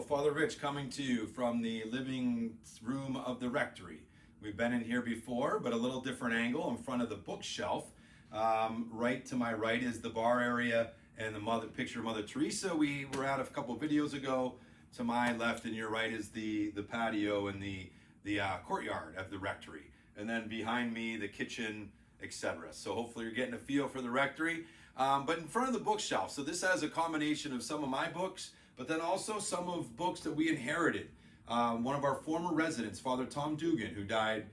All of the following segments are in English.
Father Rich coming to you from the living room of the rectory. We've been in here before, but a little different angle in front of the bookshelf. Right to my right is the bar area and the picture of Mother Teresa we were at a couple of videos ago. To my left and your right is the patio and the courtyard of the rectory. And then behind me, the kitchen, etc. So hopefully you're getting a feel for the rectory. But in front of the bookshelf, so this has a combination of some of my books, but then also some of books that we inherited. One of our former residents, Father Tom Dugan, who died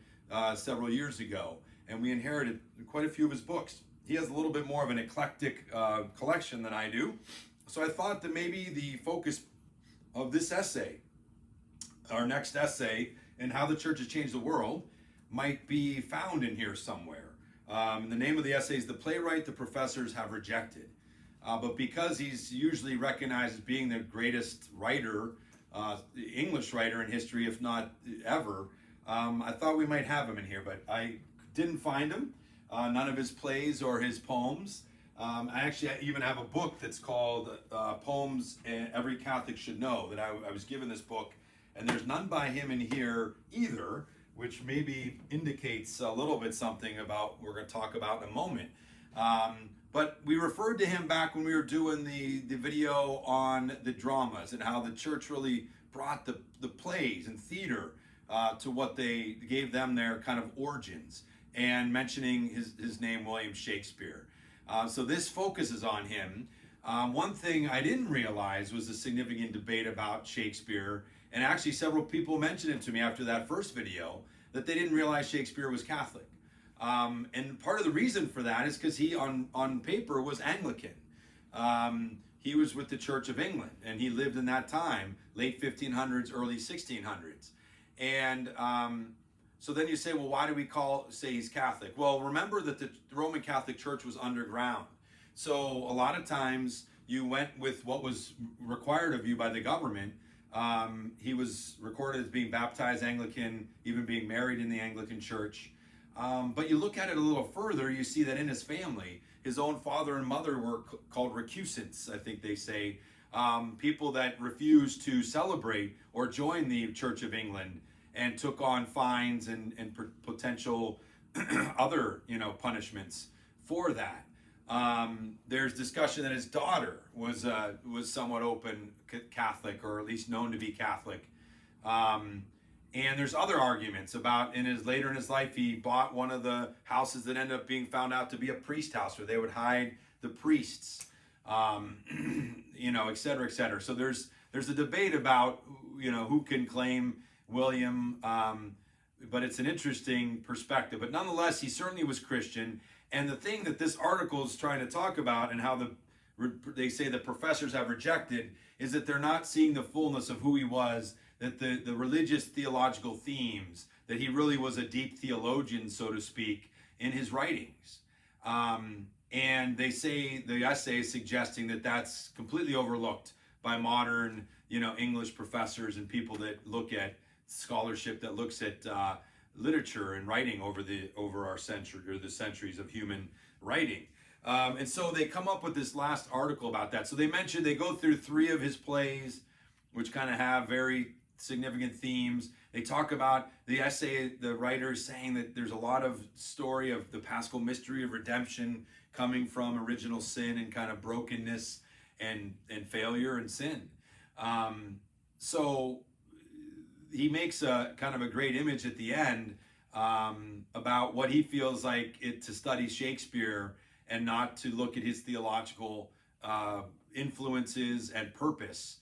several years ago, and we inherited quite a few of his books. He has a little bit more of an eclectic collection than I do. So I thought that maybe the focus of this essay, our next essay, and how the church has changed the world, might be found in here somewhere. The name of the essay is The Playwright the Professors Have Rejected. But because he's usually recognized as being the greatest writer, English writer in history, if not ever, I thought we might have him in here, but I didn't find him. None of his plays or his poems. I actually even have a book that's called Poems Every Catholic Should Know, that I was given this book, and there's none by him in here either, which maybe indicates a little bit something about what we're going to talk about in a moment. But we referred to him back when we were doing the video on the dramas and how the church really brought the plays and theater to what they gave them their kind of origins, and mentioning his name, William Shakespeare. So this focuses on him. One thing I didn't realize was the significant debate about Shakespeare, and actually several people mentioned it to me after that first video, that they didn't realize Shakespeare was Catholic. And part of the reason for that is because he, on paper, was Anglican. He was with the Church of England, and he lived in that time, late 1500s, early 1600s. And so then you say, well, why do we say he's Catholic? Well, remember that the Roman Catholic Church was underground. So a lot of times you went with what was required of you by the government. He was recorded as being baptized Anglican, even being married in the Anglican Church. But you look at it a little further, you see that in his family, his own father and mother were called recusants, I think they say, people that refused to celebrate or join the Church of England, and took on fines and potential other punishments for that. There's discussion that his daughter was somewhat open Catholic, or at least known to be Catholic. And there's other arguments about later in his life, he bought one of the houses that ended up being found out to be a priest house, where they would hide the priests, et cetera, et cetera. So there's a debate about, who can claim William, but it's an interesting perspective. But nonetheless, he certainly was Christian. And the thing that this article is trying to talk about, and how they say the professors have rejected, is that they're not seeing the fullness of who he was, that the religious theological themes, that he really was a deep theologian, so to speak, in his writings. And they say the essay is suggesting that that's completely overlooked by modern, English professors and people that look at scholarship, that looks at literature and writing over our century, or the centuries of human writing. And so they come up with this last article about that. So they go through 3 of his plays, which kind of have very significant themes. They talk about the essay, the writer is saying that there's a lot of story of the Paschal mystery of redemption coming from original sin and kind of brokenness and failure and sin. So he makes a kind of a great image at the end about what he feels like it to study Shakespeare and not to look at his theological influences and purpose.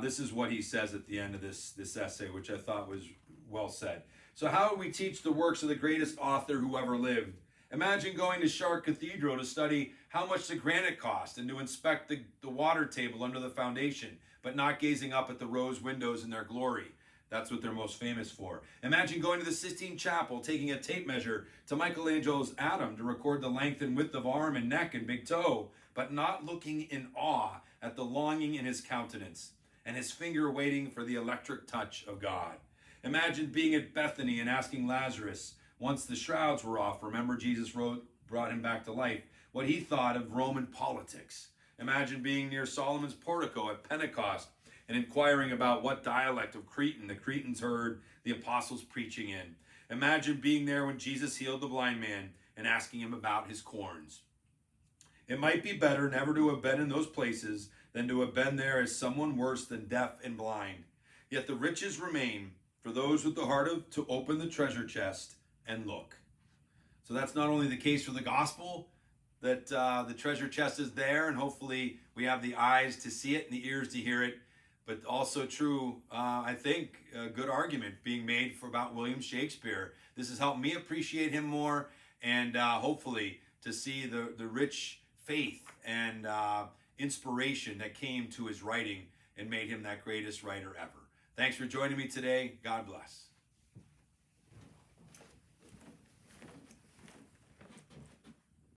This is what he says at the end of this essay, which I thought was well said. So how do we teach the works of the greatest author who ever lived? Imagine going to Chartres Cathedral to study how much the granite cost, and to inspect the water table under the foundation, but not gazing up at the rose windows in their glory. That's what they're most famous for. Imagine going to the Sistine Chapel, taking a tape measure to Michelangelo's Adam to record the length and width of arm and neck and big toe, but not looking in awe at the longing in his countenance, and his finger waiting for the electric touch of God. Imagine being at Bethany and asking Lazarus, once the shrouds were off, remember Jesus brought him back to life, what he thought of Roman politics. Imagine being near Solomon's portico at Pentecost and inquiring about what dialect of Cretan the Cretans heard the apostles preaching in. Imagine being there when Jesus healed the blind man and asking him about his corns. It might be better never to have been in those places than to have been there as someone worse than deaf and blind. Yet the riches remain for those with the heart to open the treasure chest and look. So that's not only the case for the gospel, that the treasure chest is there, and hopefully we have the eyes to see it and the ears to hear it, but also true, I think, a good argument being made about William Shakespeare. This has helped me appreciate him more, and hopefully to see the rich faith and inspiration that came to his writing and made him that greatest writer ever. Thanks for joining me today. God bless.